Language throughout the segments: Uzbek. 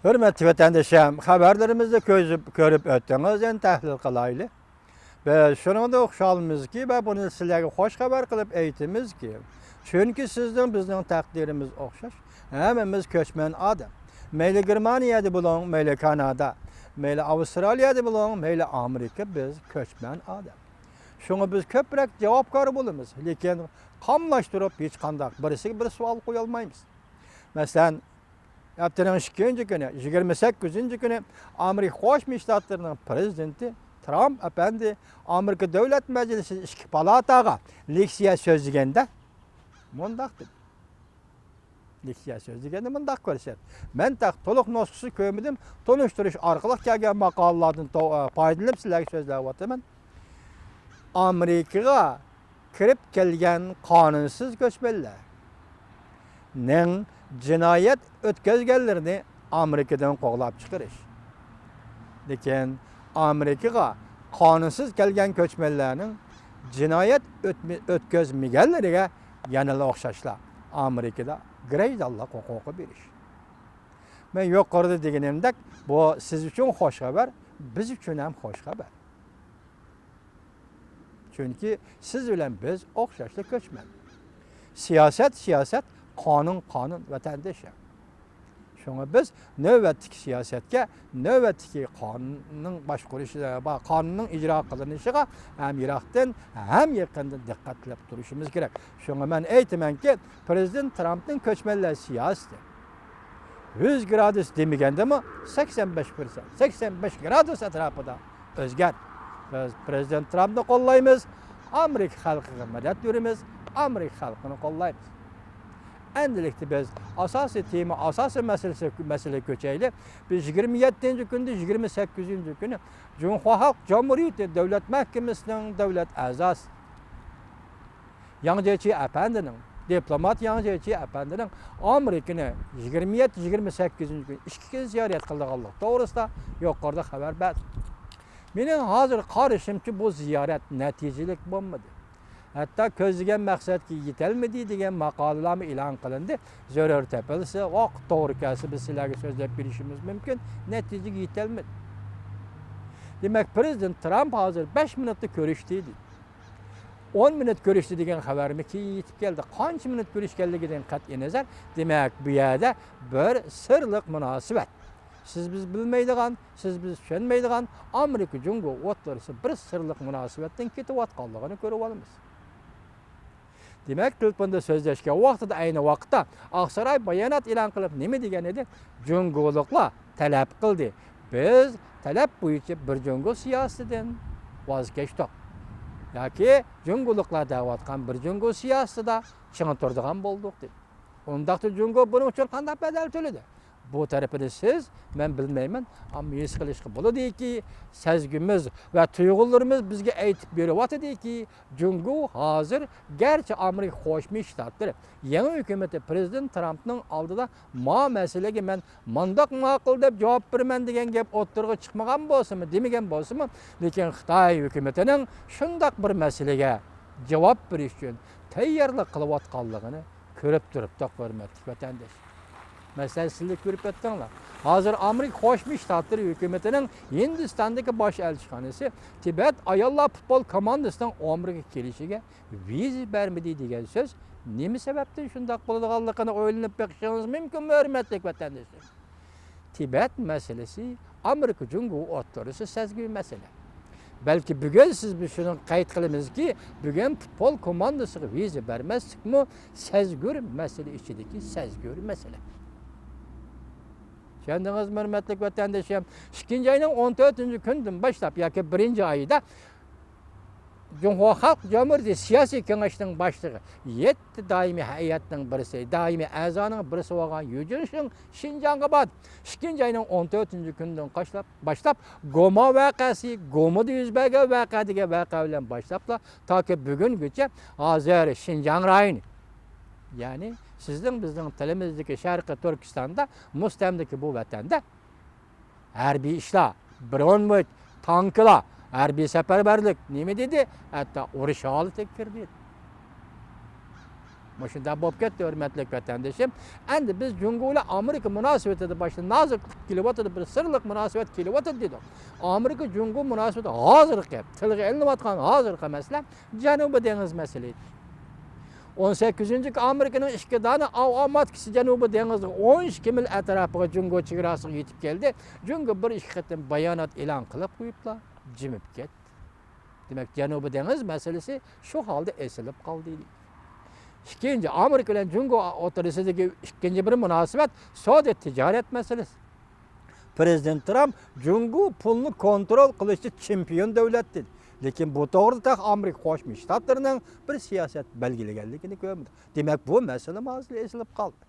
Hürmetli vatandaşım, haberlerimizde görüp öttünüz, en tahlil kılaylı. Ve şunu da okşalımız ki, ve bunu sizlerge hoş haber kılıp eğitimiz ki. Çünkü sizden bizden takdirimiz okşaş. Hemimiz köçmen adam. Meyli Germaniyada bulun, meyli Kanada, meyli Avustralya'da bulun, meyli Amerika biz köçmen adam. Şunu biz köprek cevapkar bulumuz. Lekin kamlaştırıp hiç kandak birisi bir sual koyalmayız. Mesela Haftanın 2. günü, 28. günü Amerika Qo'shma Shtatlarining prezidenti Trump efendi Amerika Davlat Majlisi Ishki palataga leksiya so'zlaganda mundaq dedi. Leksiya so'zlaganda mundaq ko'rsatdi. Men to'liq nusxasi ko'rmadim, tonishtirish orqali kelgan maqolalardan foydalanib sizlarga so'zlab o'taman. Amerikaga kirib kelgan qonunsiz ko'chmanlar cinayet ötközgenlerini Amerika'dan qo'g'lab chiqarish. Lekin Amerikaga qonunsuz kelgan ko'chmanlarning jinoyat o'tkazmaganlariga yanada o'xshashlar. Amerikada greydanlik huquqi berish. Men yuqorida deganimdek, bu siz uchun xo'sh xabar, biz uchun ham xo'sh xabar. Chunki siz bilan biz o'xshashli ko'chman. Siyosat, qonun vatandaşlar. Şuna biz növbetdeki siyasetke, növbetdeki qonunning boshqarishiga, qonunning ijro qilinishiga ham yiroqdan, ham yaqindan diqqat qilib turishimiz kerak. Shunga men aytamanki, Prezident Trumpning ko'chmanlar siyosati 100 gradus demagandimi 85%, 85 gradus atrofida o'zgar. Biz Prezident Trumpni qo'llaymiz, Amerika xalqiga madad beramiz, Amerika xalqini qo'llaymiz. Endilikte biz asası tema, asası mesele köçeyle biz 27. günde 28. günü Cumhuriyet Halk Cumhuriyeti Devlet Mahkemesi'nin devlet azası Yangceci Efendi'nin diplomat Yangceci Efendi'nin Amerika'nı 27-28. gün 2 kez ziyaret kıldığı doğrusu yukarıda haber verdi. Benim hazır karışımcı bu ziyaret neticelik bulmadı. Hatta közlegen maqsadga yetelmedi degan maqolalar e'lon qilindi. Zarur topilsa, vaqt to'g'ri kelsa biz sizlarga so'zlab berishimiz mumkin. Natijaga yetelmedi. Demak, Prezident Trump hozir 5 minutda ko'rishdi dedi. 10 minut ko'rishdi degan xabarmi keyin yetib keldi. Qancha minut ko'rishganligidan qat'iy nazar, demak, bu yerda bir sirliq munosabat. Siz biz bilmaydigan, siz biz tushunmaydigan Amerika Jungo o'rtasida bir sirliq munosabatdan ketayotganligini ko'rib olamiz. Demek telefonda sözleşken vaqtida aynı vaqtda Aqsaray bayonot e'lon qilib nima degan edi? Jungoliklar talab qildi. Biz talab bo'yicha bir jungo siyosatidan voz kechdik. Yoki jungoliklar da'vatgan bir jungo siyosatida chiqib turadigan bo'ldik dedi. Undaqda jungo buning uchun qanday badal to'ladi? Bu tarafını siz, ben bilmeymen ama his qilishga bo'ladiki, sezgimiz ve tuyg'ularimiz bizga aytib beryapti ki, Jungo hozir garchi Amerika Qo'shma Shtatlari yangi hukumati Prezident Trumpning oldida ma masalaga men mandaq ma'qul deb javob beraman degan gap o'ttirg'i chiqmagan bo'lsa-mi, demagan bo'lsa-mi, lekin Xitoy hukumatining shundoq bir masalaga javob berish uchun tayyorlik qilayotganligini ko'rib turibdi, hurmatli vatandosh. Mesela sizler görüp ettiler. Hazır Amerika Qo'shma Shtatlari hukumatining Hindistondagi bosh elchixonasi Tibet ayollar futbol komandasining Amerikaga kelishiga viza bermedi degan so'z nima sababdan shunday bo'ladiganligini o'ylanib beqishingiz mumkinmi, hurmatli vatandoshlar? Tibet meselesi Amerika Jungo o'rtasida sezgi mesele. Belki bugün siz bir şunu qayd qilamizki, bugün futbol komandasiga viza bermaslikmi sezgür mesele ichidagi sezgür mesele. Kendiniz hürmetli vatandaşım, 2. ayının 14. günden başlap, yoki 1. ayda Cumhuriyet Halk Cumhuriyeti Siyasi Kengeşinin başlığı 7 daimi heyetinin birisi, daimi azanın birisi olan Yücünşün Şinjan'a bad. 2. ayının 14. günden başlap Goma vakası, Goma'da yüzbege vakadege vaka başlapla ta ki bugün güçe hazır Şinjan rayını. Yani sizin bizim telemizdeki Şarkı Türkistan'da, Mustam'daki bu vatanda harbiy ishlar, bronmut, tanklar, harbiy safarbarlik nima dedi? Hatta urush holati kirdi. Şunda bo'lib ketdi, hurmatli vatandoshim. Endi biz Jungo bilan Amerika munosabatida boshida noziklik kelyapti, bir sirliq munosabat kelyapti dedik. Amerika Jungo munosabati hozirgi tilga ilinayotgan hozirgi masala Janubiy dengiz masalasi. 18 Amerika'nın ikki dona avtomatik Janubiy dengizga 12 mil atrofiga Jungo chegarasiga yetib keldi. Jungo bir ikki qatim bayonot e'lon qilib qo'yiblar, jimib ketdi. Demak, Janubiy dengiz masalasi shu holda esilib qoldi. İkinci, Amerika bilan Jungo o'rtasidagi ikkinchi bir munosabat savdo tijorat masalasi. Prezident Trump Jungo pulni kontrol qilishda chempion davlat dedi. Lekin bu to'g'rida Amerika Qo'shma Shtatlarining bir siyosat belgilaganligini ko'rdi. Demak, bu masala hozir esilib qoldi.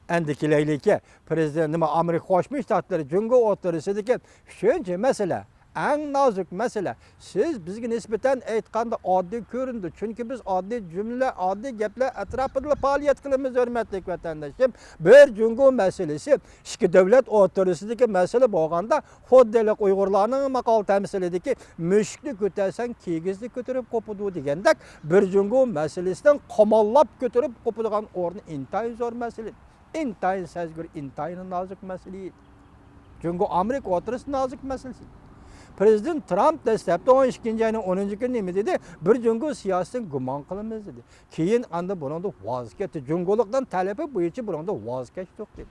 Endi kelaylikka prezident nima Amerika Qo'shma Shtatlari Jungo o'rtasidagi shuncha masala eng nozik masala. Siz bizga nisbatan aytganda oddiy ko'rindi. Chunki biz oddiy jumla, oddiy gaplar atrofida faoliyat qilamiz, hurmatli vatandoshim. Bir Jungo masalasi ikki davlat o'rtasidagi masala bo'lganda, xoddalik Uyg'urlarning maqol tamsilidagi mushukni ko'tarsang kigizni ko'tarib qo'pidi degandek, bir Jungo masalasidan qamollab ko'tarib qo'padigan o'rni intayin zo'r masala. Intayin sezgur, intayin nozik masala. Jungo Amerika o'rtasida nozik masalasi. Prezident Trump dastlabda 12 ayning 10-kuni nima dedi? Bir Jungo siyosatini gumon qilamiz dedi. Keyin anda buningda voz ketdi. Jungolikdan talabi bo'yicha buningda voz kechdik dedi.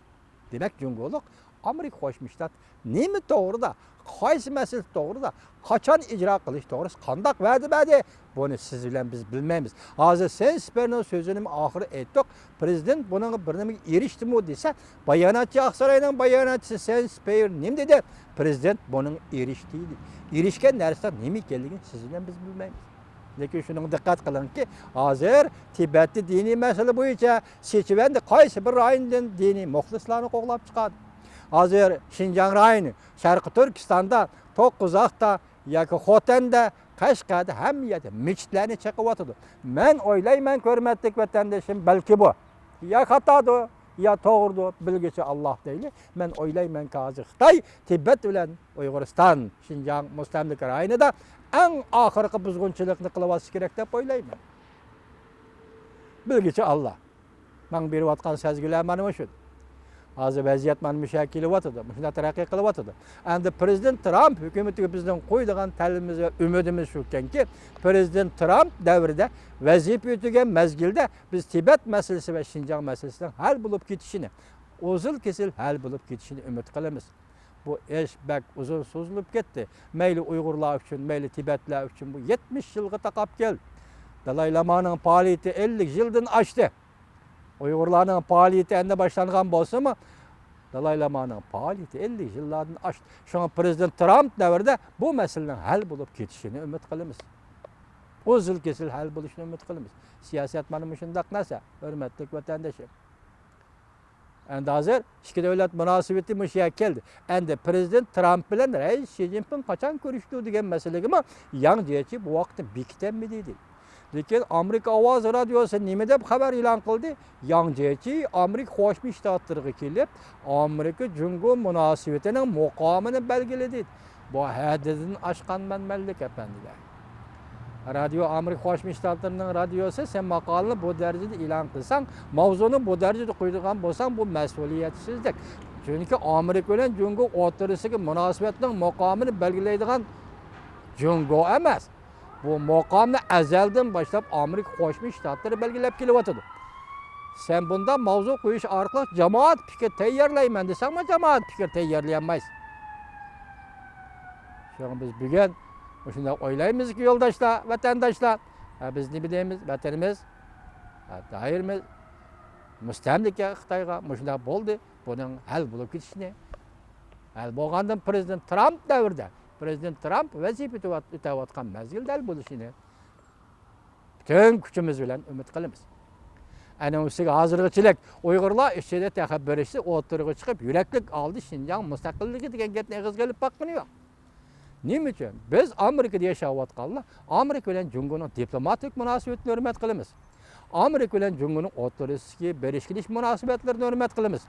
Demak, Jungolik Amerika Qo'shma Shtat nima to'g'rida, qaysi masala to'g'rida, qachon ijro qilish to'g'rida, qanday va'da berdi? Buni siz bilan biz bilmaymiz. Hozir sen Sperning so'zini oxiri aytdik. Prezident buning bir nimaga erishdimi desa, bayonotchi Aqsaroyning bayonotchisi sen Sper nima dedi? Prezident buning erishdi. Erishgan narsa nima ekanligini siz bilan biz bilmaymiz. Lekin shunga diqqat qilingki, hozir Tibetda diniy masala bo'yicha Sechivanda qaysi bir rayondan diniy muxlislarni qo'g'lab chiqadi. Hozir Xinjiang rayoni, Sharqiy Turkistonda, To'qqizaqda yoki Xotanda, Qashqarda hamma yerda masjidlarni chaqyotdi. Men o'ylayman, hurmatli vatandoshim, balki bu ya xatodir, ya to'g'ridir, bilgichi Alloh deyli. Men o'ylaymanki, hozir Xitoy Tibet bilan Uyg'uriston, Xinjiang mustamlika rayonida eng oxirgi buzg'unchilikni qilyapti kerak deb o'ylayman. Bilgichi Alloh. Men berayotgan sezgilar mana shu. Hozir vaziyat mana shu kelyapti, shunday taraqqiy qilyapti. Endi prezident Trump hukumatiga bizdan qo'ydigan talabimiz va umidimiz shuki, prezident Trump davrida vazifa o'tagan mezgilda biz Tibet masalasi va Xinjiang masalasidan hal bo'lib ketishini, o'zil kesil hal bo'lib ketishini umid qilamiz. Bu ish bak uzun so'zilib ketdi. Mayli Uyg'urlar uchun, mayli Tibetlar uchun bu 70 yilga taqab keldi. Dalay Lama'ning faoliyati 50 yildan oshdi. Uyg'urlarning faoliyati endi boshlangan bo'lsa-mu, Dalay Lama'ning faoliyati 50 yillardan oshdi. Shunga prezident Trump davrida bu masalaning hal bo'lib ketishini umid qilamiz. O'zil kesil hal bo'lishini umid qilamiz. Siyosat mana shunday narsa, hurmatli vatandoshlar. Endi hozir ikki davlat munosabati mushayak keldi. Endi prezident Trump bilan rais Xi Jinping qachon ko'rishdi degan masalaga Yang Jiechi bu vaqtda bekitanmi deydi. Lekin Amerika ovoz radiosi nima deb xabar e'lon qildi? Yang Jiechi Amerika Qo'shma Shtatlariga kelib, Amerika Jungo munosabatining muqomini belgiladi. Bu haddidan oshgan manmanlik apandilar. Radio Amerika Qo'shma Shtatlarining radiosi sen maqolani bu darajada e'lon qilsang, mavzuni bu darajada qo'ydigan bo'lsang, bu mas'uliyatsizlik. Chunki Amerika bilan Jungo o'rtasidagi munosabatning muqomini belgilaydigan Jungo emas. Bu maqomni azaldan boshlab Amerika Qo'shma Shtatlari belgilab kelyapti. Sen bunda mavzu qo'yish orqali jamoat fikr tayyorlayman desangmi, jamoat fikr tayyorlay olmaysiz. Shunga biz bugun shunday o'ylaymizki, yo'ldoshlar, vatandoshlar, biz nima deymiz? Vatanimiz, doirimiz mustamlika Xitoyga shunday bo'ldi. Buning hal bo'lib ketishini hal bo'lgandan prezident Trump davrida Prezident Trump vazifa o'tayotgan mezgilda bo'lishini butun kuchimiz bilan umid qilamiz. Ana usiga hozirgichilik Uyg'urlar ichida takabburisi o'tirg'i chiqib, yuraklik oldi Xinjiang mustaqilligi degan gapni eg'izga olib baqqani yo'q. Nima uchun? Biz Amerikada yashayotganlar Amerika bilan Jungoning diplomatik munosabatini hurmat qilamiz. Amerika bilan Jungoning o'rtasidagi berish-kelish munosabatlarini hurmat qilamiz.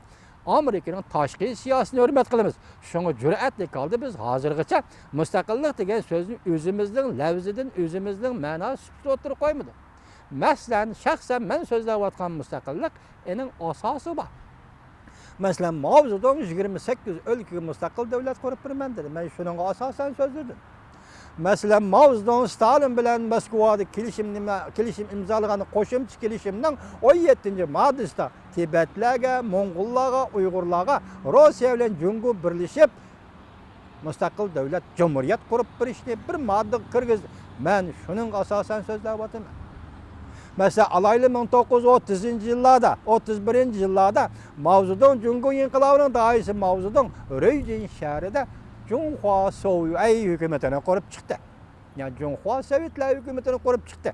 Amerikaning tashqi siyosatini hurmat qilamiz. Shunga jur'atli qoldi biz hozirgacha mustaqillik degan so'zni o'zimizning lavzidan o'zimizning ma'nosida o'tirib qo'ymadik. Məsələn, şəxsən mən sözləşən müstəqillik enin asası var. Məsələn, mavzudan 28 ölkəyə müstəqil dövlət qurub birmən dedi. Mən şunun asasən söz verdim. Məsələn, mavzudan Stalin bilan Moskvada kelishim imzalagan qo'shimcha kelishimning 17 maddasida Tibetlarga, Mo'ng'ullarga, Uyg'urlarga Rossiya bilan Jungo birlashib mustaqil davlat cumhuriyat qurib berishni bir modda kirgizdi. Men shuning asosan so'zlayapman. Mesela alaylı 1930-yıllarda, 31-yıllarda Mavzudun Jungo inqilabının daisi Mavzudun Röjin şehrinde Cunhua Sovyet hükümetini kurup çıktı. Yani Cunhua Sovyetler hükümetini kurup çıktı.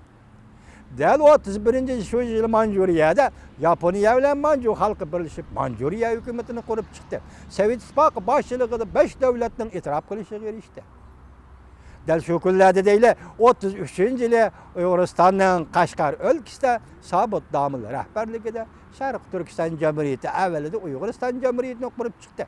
Del 31. yıl Manjuriyada Japonya ile Manjur halkı birleşip Manjuriya hükümetini kurup çıktı. Sovyet İttifakı başçılığında 5 devletin itiraf kılışı erişti. Del şu kunlarda değil 33. yılı Uyguristan'ın Kaşgar ülkesinde sabit damıl rehberliğinde Şarkı Türkistan Cumhuriyeti evvelinde Uyguristan Cumhuriyeti'ni kurup çıktı.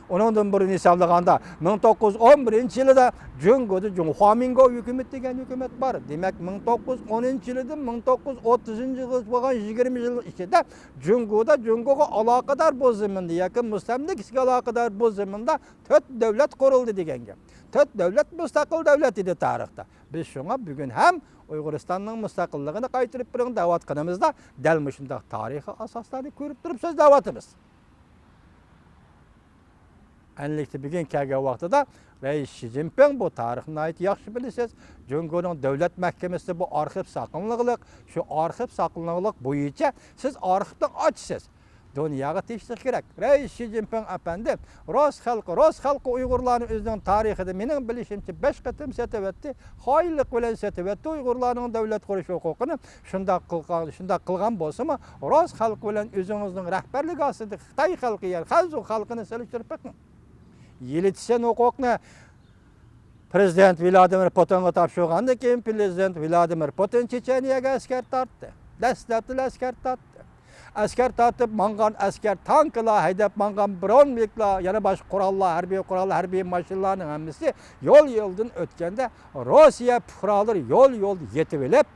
Ondan birini hesaplaganda 1911 yılında Jungo'da Junhuamingo hükümet degan hükümet var. Demek 1910 yılında 1930 yıl bo'lgan 20 yıl içinde Jungo'ga alakadar bu zamanda yakın müstemlik alakadar bu zamanda 4 devlet kuruldu degan gap. 4 devlet müstakil devlet idi tarixte. Biz şuna bugün hem Uyguristan'ın müstakilligini qaytarıp birin davat qilmizda dal mushundaq tarixiy asoslarni ko'rib turib so'z davatimiz. Enlikte bugün kelgan vaqtida Reis Xi Jinping bu tarixni aytib yaxshi bilasiz. Jungo'ning davlat mahkamasi bu arxiv saqlanıqlik, şu arxiv saqlanıqlik bo'yicha siz arxivni ochsiz. Dunyoga tekshirish kerak. Reis Xi Jinping efendi Rus xalqi Uyg'urlarning o'zining tarixida mening bilishimcha 5 qatim satavatdi. Xoinlik bilan satavatdi Uyg'urlarning davlat qurish huquqini shunday qilgan bo'lsa-mu, Rus xalqi bilan o'zingizning rahbarligi ostida Xitoy xalqi, ya'ni Xanzu xalqini solishtirib baking. Yelitsen huquqni Prezident Vladimir Putinga topshirgandan keyin Prezident Vladimir Putin Checheniyaga askar tortdi. Dastlabki askar tortdi. Askar tortib mangan askar tanklar haydab mangan bronviklar, yana boshqa qurollar, harbiy mashinalarning hammasi yo'ldan o'tganda Rossiya fuqarolari yo'l yetib olib